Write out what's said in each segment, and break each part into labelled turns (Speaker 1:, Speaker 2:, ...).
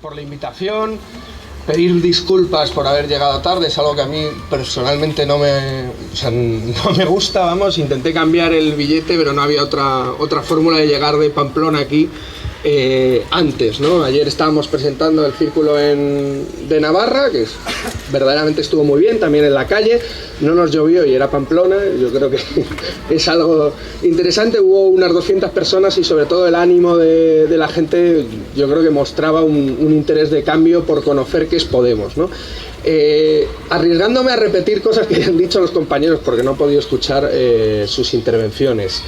Speaker 1: Por la invitación, pedir disculpas por haber llegado tarde, es algo que a mí personalmente no me gusta, vamos, intenté cambiar el billete, pero no había otra fórmula de llegar de Pamplona aquí antes, ¿no? Ayer estábamos presentando el Círculo de Navarra, que verdaderamente estuvo muy bien, también en la calle, no nos llovió y era Pamplona, yo creo que es algo interesante, hubo unas 200 personas y sobre todo el ánimo de la gente, yo creo que mostraba un interés de cambio por conocer qué es Podemos, ¿no? Arriesgándome a repetir cosas que han dicho los compañeros porque no he podido escuchar sus intervenciones.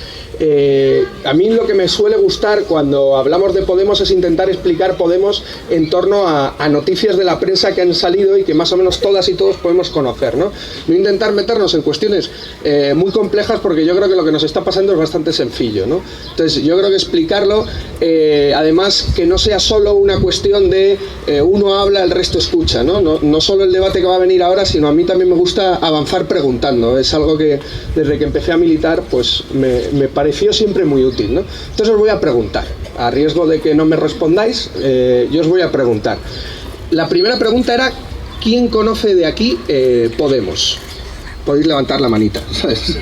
Speaker 1: A mí lo que me suele gustar cuando hablamos de Podemos es intentar explicar Podemos en torno a noticias de la prensa que han salido y que más o menos todas y todos podemos conocer, ¿no? No intentar meternos en cuestiones muy complejas porque yo creo que lo que nos está pasando es bastante sencillo, ¿no? Entonces yo creo que explicarlo, además que no sea solo una cuestión de uno habla, el resto escucha, ¿no? No solo el debate que va a venir ahora, sino a mí también me gusta avanzar preguntando, es algo que desde que empecé a militar pues me pareció siempre muy útil, ¿no? Entonces os voy a preguntar, a riesgo de que no me respondáis, yo os voy a preguntar. La primera pregunta era, ¿quién conoce de aquí Podemos? Podéis levantar la manita, ¿sabes?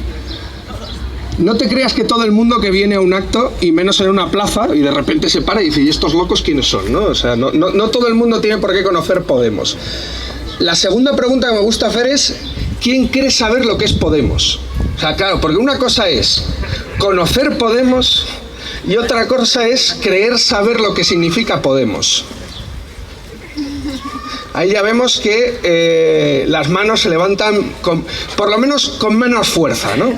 Speaker 1: No te creas que todo el mundo que viene a un acto, y menos en una plaza, y de repente se para y dice, ¿y estos locos quiénes son? ¿No? O sea, no todo el mundo tiene por qué conocer Podemos. La segunda pregunta que me gusta hacer es, ¿quién cree saber lo que es Podemos? O sea, claro, porque una cosa es conocer Podemos y otra cosa es creer saber lo que significa Podemos. Ahí ya vemos que las manos se levantan por lo menos con menos fuerza, ¿no?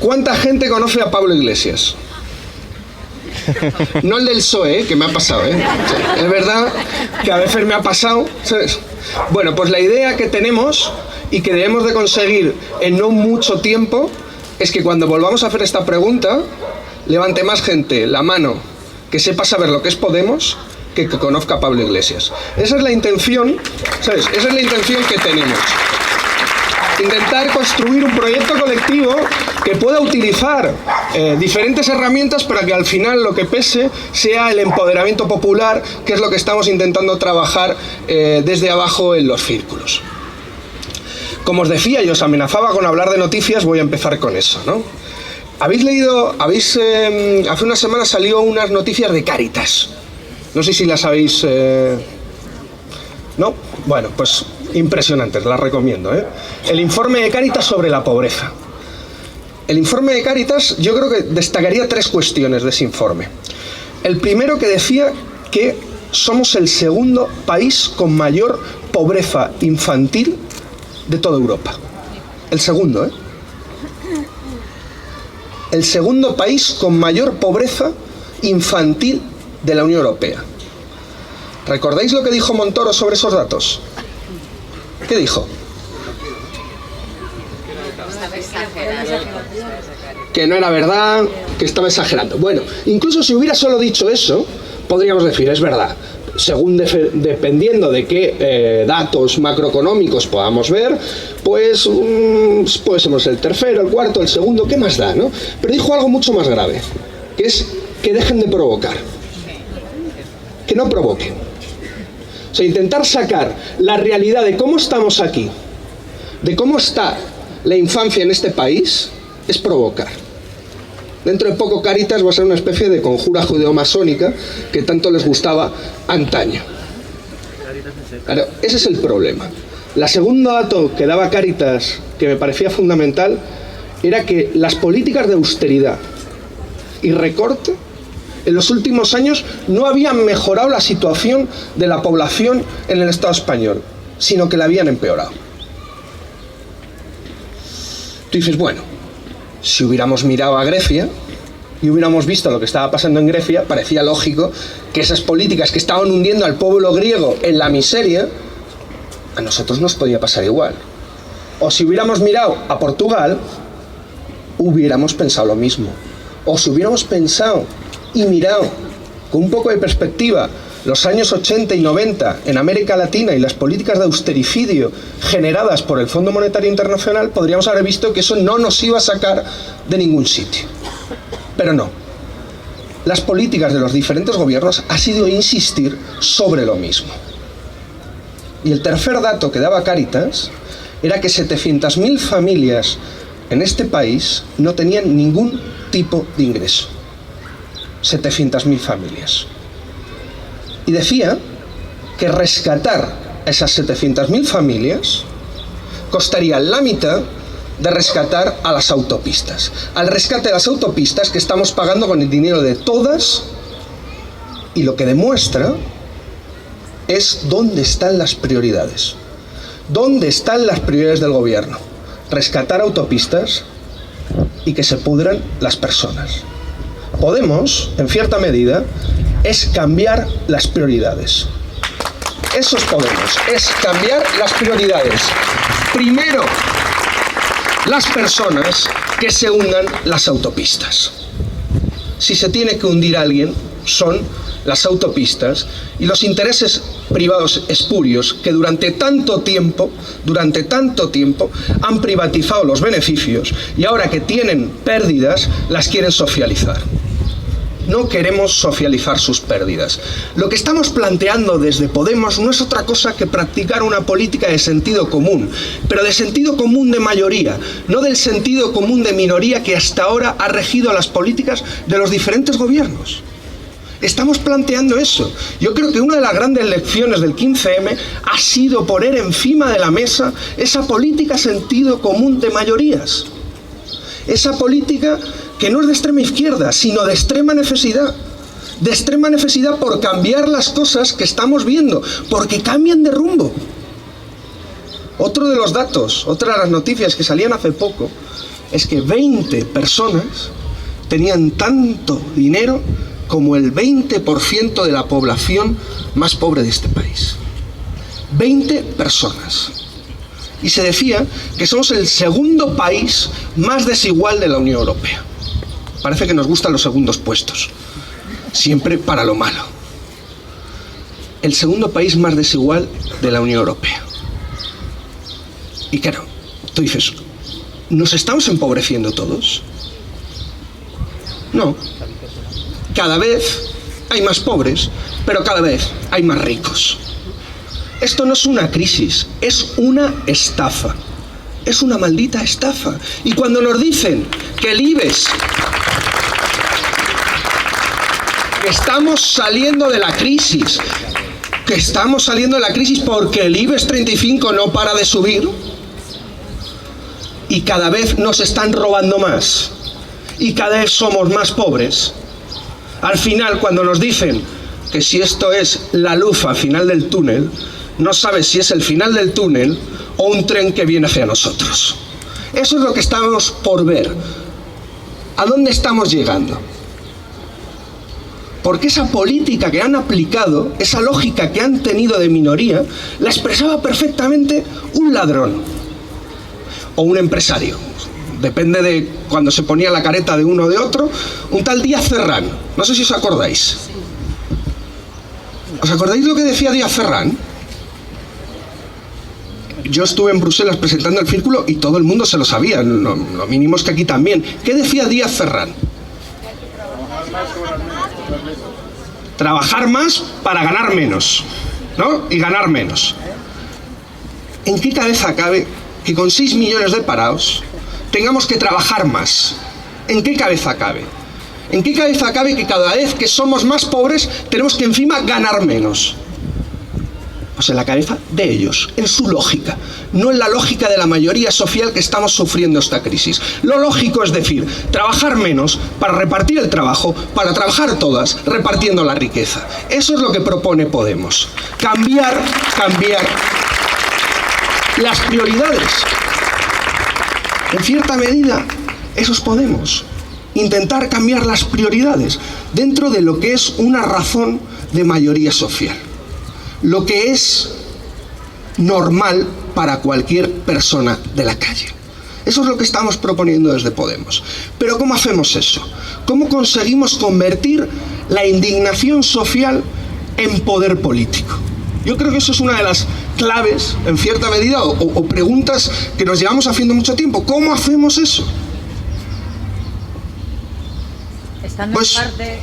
Speaker 1: ¿Cuánta gente conoce a Pablo Iglesias? No el del PSOE, que me ha pasado, ¿eh? O sea, es verdad que a veces me ha pasado, ¿sabes? Bueno, pues la idea que tenemos y que debemos de conseguir en no mucho tiempo es que cuando volvamos a hacer esta pregunta, levante más gente la mano que sepa saber lo que es Podemos que conozca a Pablo Iglesias. Esa es la intención, ¿sabes? Esa es la intención que tenemos. Intentar construir un proyecto colectivo que pueda utilizar diferentes herramientas para que al final lo que pese sea el empoderamiento popular, que es lo que estamos intentando trabajar desde abajo en los círculos. Como os decía y os amenazaba con hablar de noticias, voy a empezar con eso, ¿no? Habéis leído, hace unas semanas salió unas noticias de Cáritas. No sé si las habéis... ¿No? Bueno, pues impresionantes, las recomiendo, ¿eh? El informe de Cáritas sobre la pobreza. El informe de Cáritas, yo creo que destacaría tres cuestiones de ese informe. El primero, que decía que somos el segundo país con mayor pobreza infantil de toda Europa. El segundo, ¿eh? El segundo país con mayor pobreza infantil de la Unión Europea. ¿Recordáis lo que dijo Montoro sobre esos datos? ¿Qué dijo? Que no era verdad, que estaba exagerando. Bueno, incluso si hubiera solo dicho eso, podríamos decir, es verdad. Según dependiendo de qué datos macroeconómicos podamos ver, pues somos el tercero, el cuarto, el segundo, ¿qué más da, no? Pero dijo algo mucho más grave, que es que dejen de provocar, que no provoquen. O sea, intentar sacar la realidad de cómo estamos aquí, de cómo está la infancia en este país, es provocar. Dentro de poco Cáritas va a ser una especie de conjura judeomasónica que tanto les gustaba antaño. Claro, ese es el problema. La segundo dato que daba Cáritas, que me parecía fundamental, era que las políticas de austeridad y recorte en los últimos años no habían mejorado la situación de la población en el Estado español, sino que la habían empeorado. Tú dices, bueno, si hubiéramos mirado a Grecia y hubiéramos visto lo que estaba pasando en Grecia, parecía lógico que esas políticas que estaban hundiendo al pueblo griego en la miseria, a nosotros nos podía pasar igual. O si hubiéramos mirado a Portugal, hubiéramos pensado lo mismo. O si hubiéramos pensado y mirado con un poco de perspectiva los años 80 y 90 en América Latina y las políticas de austericidio generadas por el Fondo Monetario Internacional, podríamos haber visto que eso no nos iba a sacar de ningún sitio. Pero no. las políticas de los diferentes gobiernos ha sido insistir sobre lo mismo. Y el tercer dato que daba Cáritas era que 700.000 familias en este país no tenían ningún tipo de ingreso. 700.000 familias. Y decía que rescatar a esas 700.000 familias costaría la mitad de rescatar a las autopistas. Al rescate de las autopistas que estamos pagando con el dinero de todas, y lo que demuestra es dónde están las prioridades. ¿Dónde están las prioridades del gobierno? Rescatar autopistas y que se pudran las personas. Podemos, en cierta medida, es cambiar las prioridades. Eso es Podemos, es cambiar las prioridades. Primero, las personas, que se hundan las autopistas. Si se tiene que hundir a alguien, son las autopistas y los intereses privados espurios que durante tanto tiempo han privatizado los beneficios y ahora que tienen pérdidas las quieren socializar. No queremos socializar sus pérdidas. Lo que estamos planteando desde Podemos no es otra cosa que practicar una política de sentido común, pero de sentido común de mayoría, no del sentido común de minoría que hasta ahora ha regido las políticas de los diferentes gobiernos. Estamos planteando eso. Yo creo que una de las grandes lecciones del 15M ha sido poner encima de la mesa esa política sentido común de mayorías. Esa política que no es de extrema izquierda, sino de extrema necesidad. De extrema necesidad por cambiar las cosas que estamos viendo, porque cambian de rumbo. Otro de los datos, otra de las noticias que salían hace poco, es que 20 personas tenían tanto dinero como el 20% de la población más pobre de este país. 20 personas. Y se decía que somos el segundo país más desigual de la Unión Europea. Parece que nos gustan los segundos puestos, siempre para lo malo. El segundo país más desigual de la Unión Europea. Y claro, tú dices, ¿nos estamos empobreciendo todos? No. Cada vez hay más pobres, pero cada vez hay más ricos. Esto no es una crisis, es una estafa. Es una maldita estafa. Y cuando nos dicen que el IBEX, que estamos saliendo de la crisis, porque el IBEX 35 no para de subir y cada vez nos están robando más y cada vez somos más pobres, al final cuando nos dicen que si esto es la luz al final del túnel, no sabes si es el final del túnel o un tren que viene hacia nosotros. Eso es lo que estamos por ver. ¿A dónde estamos llegando? Porque esa política que han aplicado, esa lógica que han tenido de minoría, la expresaba perfectamente un ladrón o un empresario. Depende de cuando se ponía la careta de uno o de otro, un tal Díaz Ferrán. No sé si os acordáis. ¿Os acordáis lo que decía Díaz Ferrán? Yo estuve en Bruselas presentando el círculo y todo el mundo se lo sabía, lo mínimo es que aquí también. ¿Qué decía Díaz Ferrán? Trabajar más para ganar menos, ¿no? Y ganar menos. ¿En qué cabeza cabe que con 6 millones de parados tengamos que trabajar más? ¿En qué cabeza cabe? ¿En qué cabeza cabe que cada vez que somos más pobres tenemos que encima ganar menos? Pues en la cabeza de ellos, en su lógica, no en la lógica de la mayoría social que estamos sufriendo esta crisis. Lo lógico es decir, trabajar menos para repartir el trabajo, para trabajar todas, repartiendo la riqueza. Eso es lo que propone Podemos. Cambiar las prioridades. En cierta medida, eso es Podemos. Intentar cambiar las prioridades dentro de lo que es una razón de mayoría social. Lo que es normal para cualquier persona de la calle. Eso es lo que estamos proponiendo desde Podemos. Pero ¿cómo hacemos eso? ¿Cómo conseguimos convertir la indignación social en poder político? Yo creo que eso es una de las claves, en cierta medida, o preguntas que nos llevamos haciendo mucho tiempo. ¿Cómo hacemos eso?
Speaker 2: Estando
Speaker 1: Pues,
Speaker 2: en parte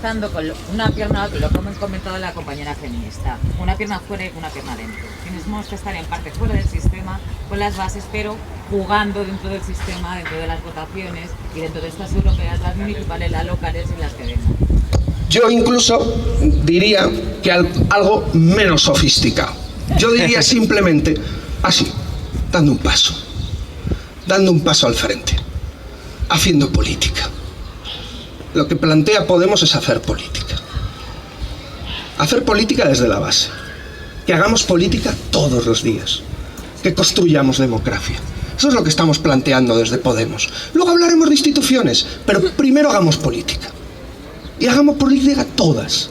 Speaker 2: estando con una pierna, lo que hemos comentado la compañera feminista, una pierna fuera y una pierna dentro. Tenemos que estar en parte fuera del sistema, con las bases, pero jugando dentro del sistema, dentro de las votaciones y dentro de estas europeas, las municipales, las locales y las que vengan.
Speaker 1: Yo incluso diría que algo menos sofisticado. Yo diría simplemente así, dando un paso al frente, haciendo política. Lo que plantea Podemos es hacer política. Hacer política desde la base. Que hagamos política todos los días. Que construyamos democracia. Eso es lo que estamos planteando desde Podemos. Luego hablaremos de instituciones, pero primero hagamos política. Y hagamos política todas.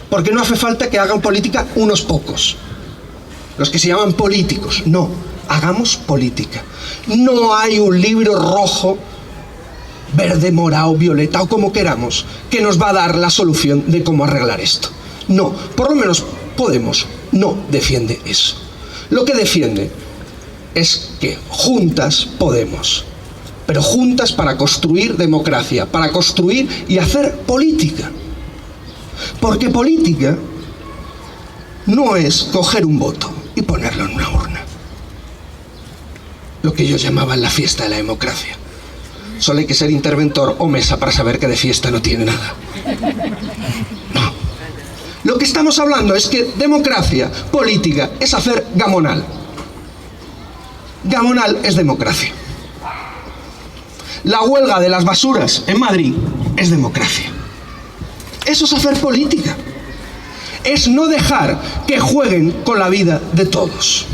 Speaker 1: Porque no hace falta que hagan política unos pocos. Los que se llaman políticos. No, hagamos política. No hay un libro rojo, verde, morado, violeta o como queramos, que nos va a dar la solución de cómo arreglar esto. No, por lo menos Podemos no defiende eso. Lo que defiende es que juntas podemos, pero juntas para construir democracia, para construir y hacer política. Porque política no es coger un voto y ponerlo en una urna. Lo que ellos llamaban la fiesta de la democracia. Solo hay que ser interventor o mesa para saber que de fiesta no tiene nada. No. Lo que estamos hablando es que democracia, política, es hacer gamonal. Gamonal es democracia. La huelga de las basuras en Madrid es democracia. Eso es hacer política. Es no dejar que jueguen con la vida de todos.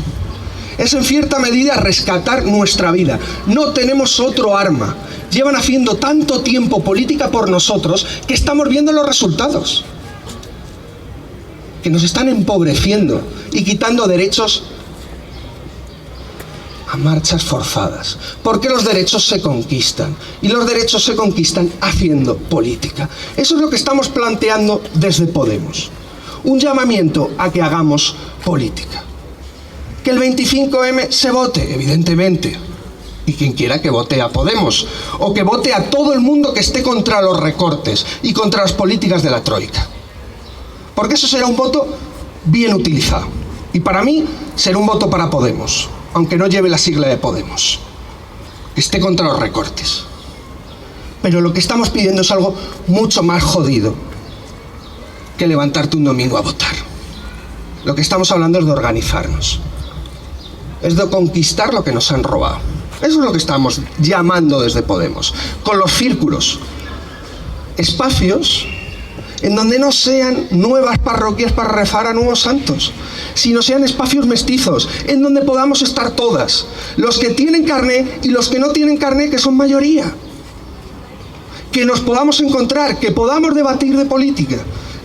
Speaker 1: Es en cierta medida rescatar nuestra vida. No tenemos otro arma. Llevan haciendo tanto tiempo política por nosotros que estamos viendo los resultados. Que nos están empobreciendo y quitando derechos a marchas forzadas. Porque los derechos se conquistan. Y los derechos se conquistan haciendo política. Eso es lo que estamos planteando desde Podemos. Un llamamiento a que hagamos política. Que el 25M se vote, evidentemente. Y quien quiera que vote a Podemos. O que vote a todo el mundo que esté contra los recortes y contra las políticas de la Troika. Porque eso será un voto bien utilizado. Y para mí será un voto para Podemos. Aunque no lleve la sigla de Podemos. Que esté contra los recortes. Pero lo que estamos pidiendo es algo mucho más jodido que levantarte un domingo a votar. Lo que estamos hablando es de organizarnos. Es de conquistar lo que nos han robado. Eso es lo que estamos llamando desde Podemos. Con los círculos. Espacios en donde no sean nuevas parroquias para rezar a nuevos santos, sino sean espacios mestizos, en donde podamos estar todas. Los que tienen carné y los que no tienen carné, que son mayoría. Que nos podamos encontrar, que podamos debatir de política,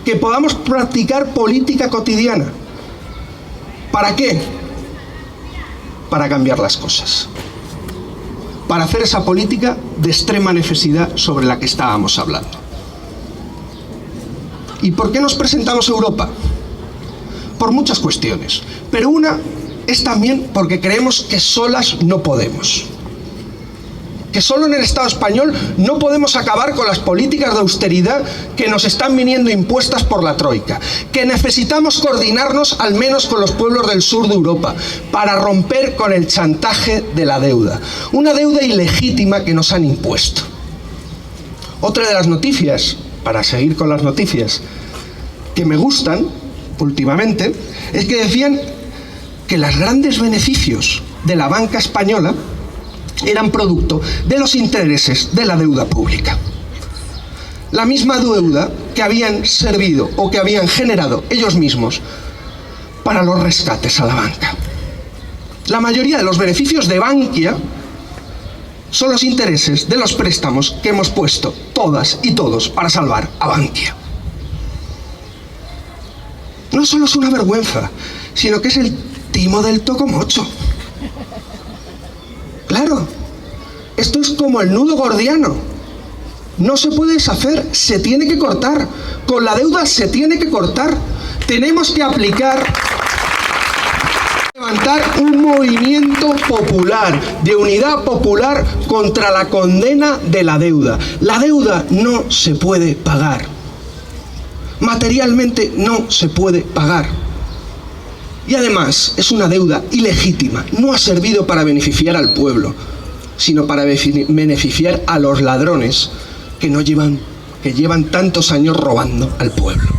Speaker 1: que podamos practicar política cotidiana. ¿Para qué? Para cambiar las cosas. Para hacer esa política de extrema necesidad sobre la que estábamos hablando. ¿Y por qué nos presentamos a Europa? Por muchas cuestiones. Pero una es también porque creemos que solas no podemos. Que solo en el Estado español no podemos acabar con las políticas de austeridad que nos están viniendo impuestas por la Troika. Que necesitamos coordinarnos al menos con los pueblos del sur de Europa para romper con el chantaje de la deuda. Una deuda ilegítima que nos han impuesto. Otra de las noticias, para seguir con las noticias, que me gustan últimamente, es que decían que los grandes beneficios de la banca española eran producto de los intereses de la deuda pública. La misma deuda que habían servido o que habían generado ellos mismos para los rescates a la banca. La mayoría de los beneficios de Bankia son los intereses de los préstamos que hemos puesto todas y todos para salvar a Bankia. No solo es una vergüenza, sino que es el timo del tocomocho. Claro, esto es como el nudo gordiano. No se puede deshacer, se tiene que cortar. Con la deuda se tiene que cortar. Tenemos que levantar un movimiento popular, de unidad popular contra la condena de la deuda. La deuda no se puede pagar. Materialmente no se puede pagar. Y además es una deuda ilegítima. No ha servido para beneficiar al pueblo, sino para beneficiar a los ladrones que llevan tantos años robando al pueblo.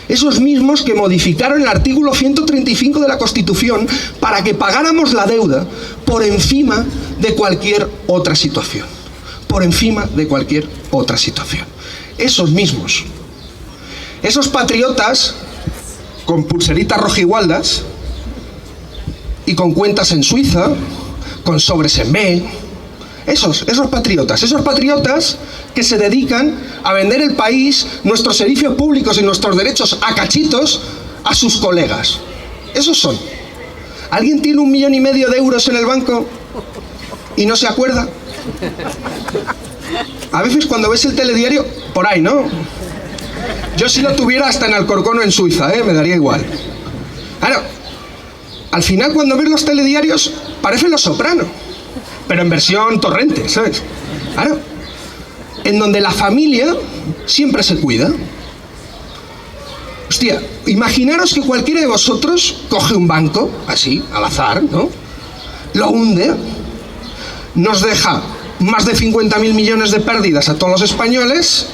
Speaker 1: Esos mismos que modificaron el artículo 135 de la Constitución para que pagáramos la deuda por encima de cualquier otra situación. Por encima de cualquier otra situación. Esos mismos. Esos patriotas con pulseritas rojigualdas y con cuentas en Suiza, con sobres en B. Esos patriotas que se dedican a vender el país, nuestros servicios públicos y nuestros derechos a cachitos a sus colegas. Esos son. ¿Alguien tiene 1,5 millones de euros en el banco y no se acuerda? A veces cuando ves el telediario, por ahí, ¿no? Yo si lo tuviera hasta en Alcorcón o en Suiza, me daría igual. Claro, al final cuando ves los telediarios parecen Los Soprano, pero en versión torrente, ¿sabes? Claro, en donde la familia siempre se cuida. Hostia, imaginaros que cualquiera de vosotros coge un banco, así, al azar, ¿no? Lo hunde, nos deja más de 50.000 millones de pérdidas a todos los españoles,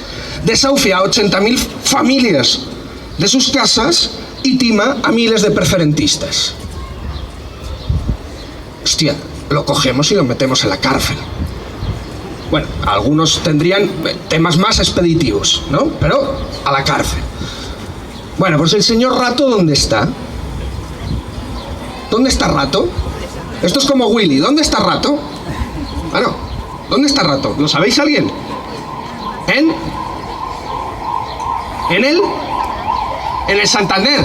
Speaker 1: desahucia a 80.000 familias de sus casas y tima a miles de preferentistas. Hostia, lo cogemos y lo metemos en la cárcel. Bueno, algunos tendrían temas más expeditivos, ¿no? Pero a la cárcel. Bueno, pues el señor Rato, ¿dónde está? ¿Dónde está Rato? Esto es como Willy, ¿dónde está Rato? Bueno, ¿dónde está Rato? ¿Lo sabéis alguien? ¿En el Santander.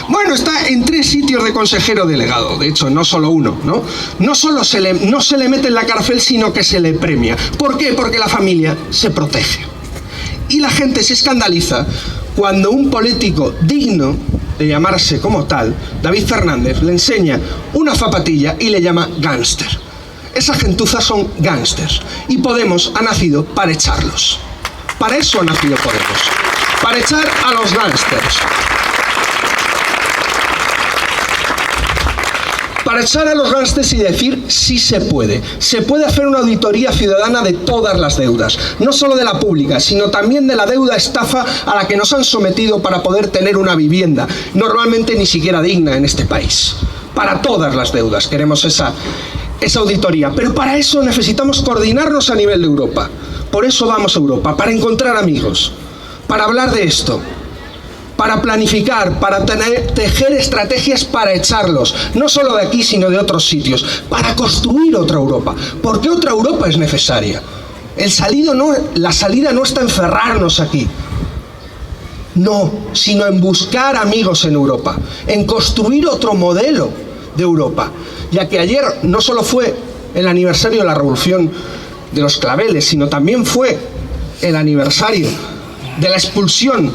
Speaker 1: Bueno, está en 3 sitios de consejero delegado, de hecho, no solo uno, ¿no? No solo no se le mete en la cárcel, sino que se le premia. ¿Por qué? Porque la familia se protege. Y la gente se escandaliza cuando un político digno de llamarse como tal, David Fernández, le enseña una zapatilla y le llama gángster. Esa gentuza son gángsters. Y Podemos ha nacido para echarlos. Para eso ha nacido Podemos. Para echar a los gángsters. Para echar a los gángsters y decir sí se puede. Se puede hacer una auditoría ciudadana de todas las deudas. No solo de la pública, sino también de la deuda estafa a la que nos han sometido para poder tener una vivienda. Normalmente ni siquiera digna en este país. Para todas las deudas queremos esa auditoría. Pero para eso necesitamos coordinarnos a nivel de Europa. Por eso vamos a Europa, para encontrar amigos, para hablar de esto, para planificar, para tejer estrategias para echarlos, no solo de aquí, sino de otros sitios, para construir otra Europa, porque otra Europa es necesaria. La salida no está en cerrarnos aquí, no, sino en buscar amigos en Europa, en construir otro modelo de Europa, ya que ayer no solo fue el aniversario de la Revolución de los Claveles, sino también fue el aniversario de la expulsión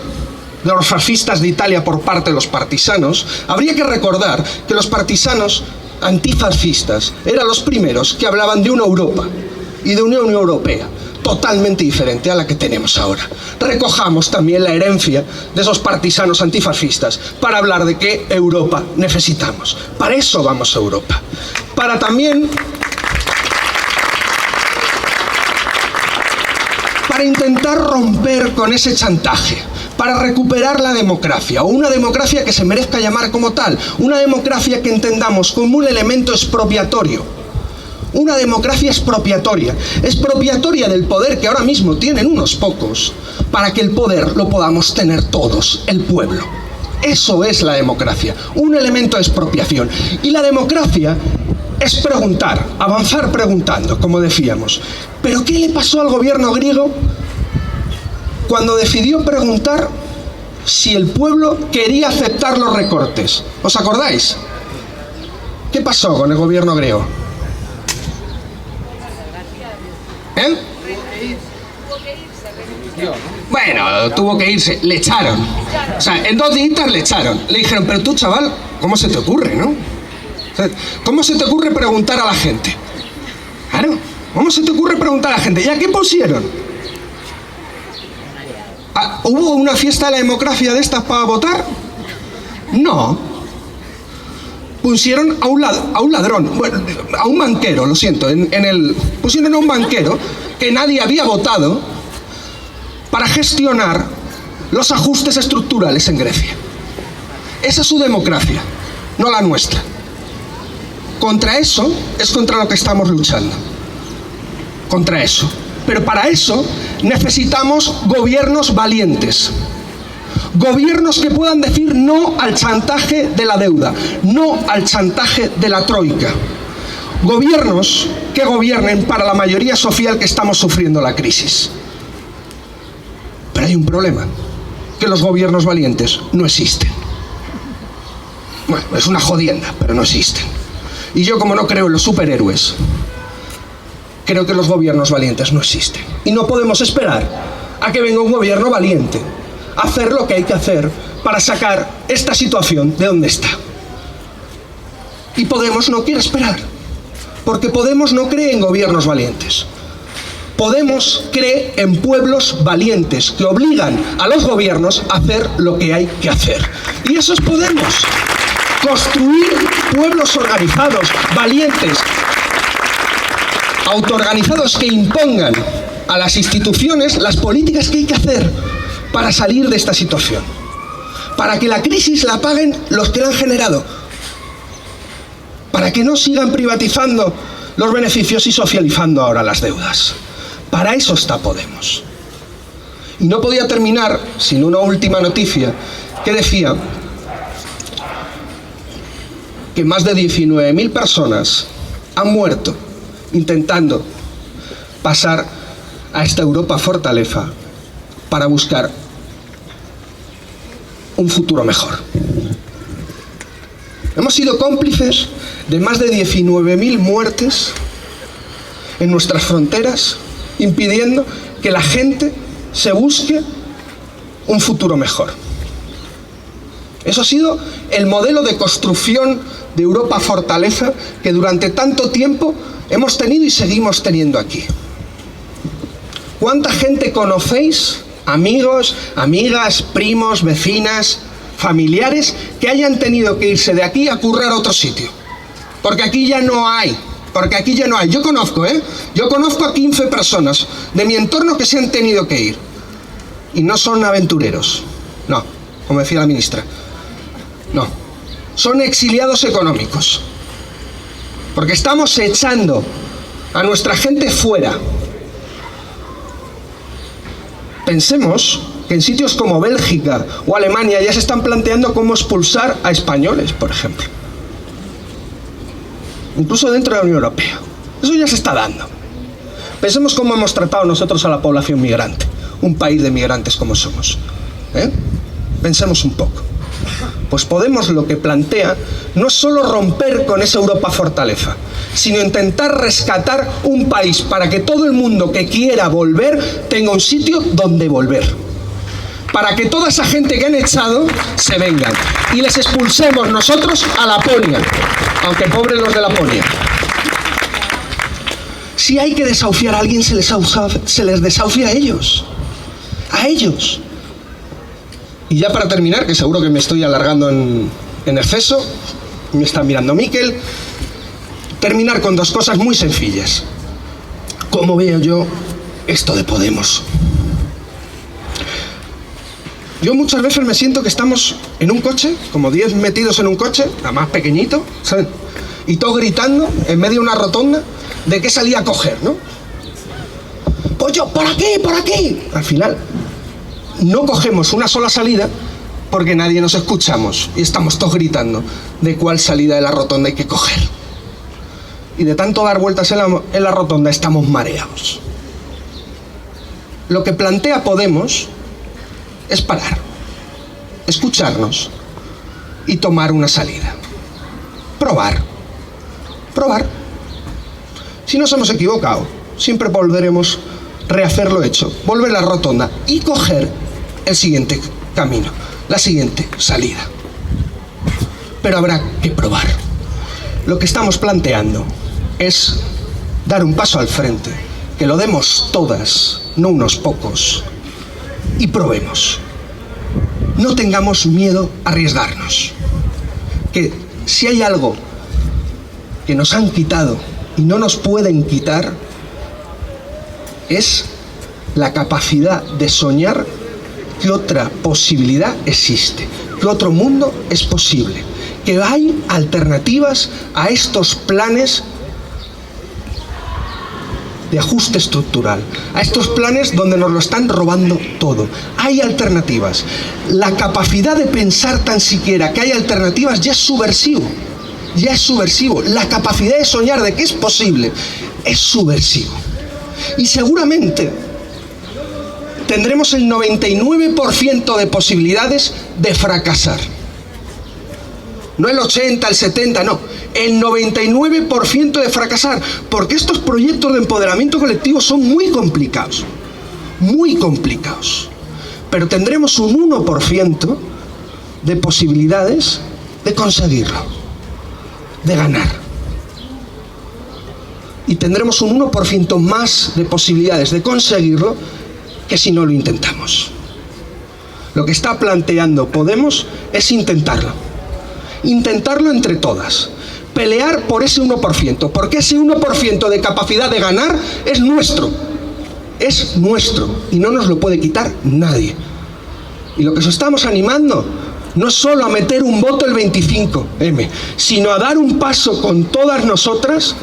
Speaker 1: de los fascistas de Italia por parte de los partisanos. Habría que recordar que los partisanos antifascistas eran los primeros que hablaban de una Europa y de una Unión Europea totalmente diferente a la que tenemos ahora. Recojamos también la herencia de esos partisanos antifascistas para hablar de qué Europa necesitamos. Para eso vamos a Europa. Para intentar romper con ese chantaje, para recuperar la democracia, o una democracia que se merezca llamar como tal, una democracia que entendamos como un elemento expropiatorio. Una democracia expropiatoria del poder que ahora mismo tienen unos pocos, para que el poder lo podamos tener todos, el pueblo. Eso es la democracia, un elemento de expropiación. Y la democracia es preguntar, avanzar preguntando, como decíamos. ¿Pero qué le pasó al gobierno griego cuando decidió preguntar si el pueblo quería aceptar los recortes? ¿Os acordáis? ¿Qué pasó con el gobierno griego? Bueno, tuvo que irse, le echaron. O sea, en 2 días le echaron. Le dijeron, pero tú, chaval, ¿cómo se te ocurre, no? O sea, ¿cómo se te ocurre preguntar a la gente? Claro, ¿cómo se te ocurre preguntar a la gente? ¿Ya qué pusieron? ¿Hubo una fiesta de la democracia de estas para votar? No. Pusieron a un ladrón, bueno, a un banquero, lo siento, pusieron a un banquero que nadie había votado para gestionar los ajustes estructurales en Grecia. Esa es su democracia, no la nuestra. Contra eso es contra lo que estamos luchando. Contra eso. Pero para eso necesitamos gobiernos valientes. Gobiernos que puedan decir no al chantaje de la deuda, no al chantaje de la troika. Gobiernos que gobiernen para la mayoría social que estamos sufriendo la crisis. Pero hay un problema, que los gobiernos valientes no existen. Bueno, es una jodienda, pero no existen. Y yo, como no creo en los superhéroes, creo que los gobiernos valientes no existen. Y no podemos esperar a que venga un gobierno valiente a hacer lo que hay que hacer para sacar esta situación de donde está. Y Podemos no quiere esperar, porque Podemos no cree en gobiernos valientes. Podemos cree en pueblos valientes que obligan a los gobiernos a hacer lo que hay que hacer. Y eso es Podemos. Construir pueblos organizados, valientes, autoorganizados, que impongan a las instituciones las políticas que hay que hacer para salir de esta situación. Para que la crisis la paguen los que la han generado. Para que no sigan privatizando los beneficios y socializando ahora las deudas. Para eso está Podemos. Y no podía terminar sin una última noticia que decía que más de 19.000 personas han muerto intentando pasar a esta Europa fortaleza para buscar un futuro mejor. Hemos sido cómplices de más de 19.000 muertes en nuestras fronteras, impidiendo que la gente se busque un futuro mejor. Eso ha sido el modelo de construcción de Europa fortaleza que durante tanto tiempo hemos tenido y seguimos teniendo aquí. ¿Cuánta gente conocéis, amigos, amigas, primos, vecinas, familiares, que hayan tenido que irse de aquí a currar a otro sitio? Porque aquí ya no hay. Yo conozco, Yo conozco a 15 personas de mi entorno que se han tenido que ir. Y no son aventureros. No, como decía la ministra. No. Son exiliados económicos. Porque estamos echando a nuestra gente fuera. Pensemos que en sitios como Bélgica o Alemania ya se están planteando cómo expulsar a españoles, por ejemplo. Incluso dentro de la Unión Europea. Eso ya se está dando. Pensemos cómo hemos tratado nosotros a la población migrante. Un país de migrantes como somos. Pensemos un poco. Pues Podemos lo que plantea no es solo romper con esa Europa fortaleza, sino intentar rescatar un país para que todo el mundo que quiera volver tenga un sitio donde volver. Para que toda esa gente que han echado se vengan y les expulsemos nosotros a Laponia, aunque pobres los de Laponia. Si hay que desahuciar a alguien, se les desahucia a ellos. A ellos. Y ya para terminar, que seguro que me estoy alargando en exceso, me está mirando Miquel, terminar con dos cosas muy sencillas. ¿Cómo veo yo esto de Podemos? Yo muchas veces me siento que estamos en un coche, como 10 metidos en un coche, nada más pequeñito, ¿saben? Y todos gritando en medio de una rotonda de qué salía a coger, ¿no? Pues yo, por aquí, por aquí. Al final, no cogemos una sola salida porque nadie nos escuchamos y estamos todos gritando de cuál salida de la rotonda hay que coger. Y de tanto dar vueltas en la rotonda estamos mareados. Lo que plantea Podemos es parar, escucharnos y tomar una salida. Probar. Si nos hemos equivocado, siempre volveremos a rehacer lo hecho, volver a la rotonda y coger el siguiente camino, la siguiente salida. Pero habrá que probar. Lo que estamos planteando es dar un paso al frente, que lo demos todas, no unos pocos, y probemos. No tengamos miedo a arriesgarnos. Que si hay algo que nos han quitado y no nos pueden quitar, es la capacidad de soñar que otra posibilidad existe, que otro mundo es posible, que hay alternativas a estos planes de ajuste estructural, a estos planes donde nos lo están robando todo. Hay alternativas. La capacidad de pensar tan siquiera que hay alternativas ya es subversivo. Ya es subversivo. La capacidad de soñar de que es posible es subversivo. Y seguramente tendremos el 99% de posibilidades de fracasar. No el 80, el 70, no. El 99% de fracasar. Porque estos proyectos de empoderamiento colectivo son muy complicados. Muy complicados. Pero tendremos un 1% de posibilidades de conseguirlo. De ganar. Y tendremos un 1% más de posibilidades de conseguirlo que si no lo intentamos. Lo que está planteando Podemos es intentarlo. Intentarlo entre todas. Pelear por ese 1%. Porque ese 1% de capacidad de ganar es nuestro. Es nuestro. Y no nos lo puede quitar nadie. Y lo que os estamos animando no es solo a meter un voto el 25M, sino a dar un paso con todas nosotras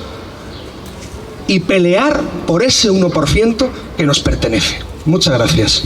Speaker 1: y pelear por ese 1% que nos pertenece. Muchas gracias.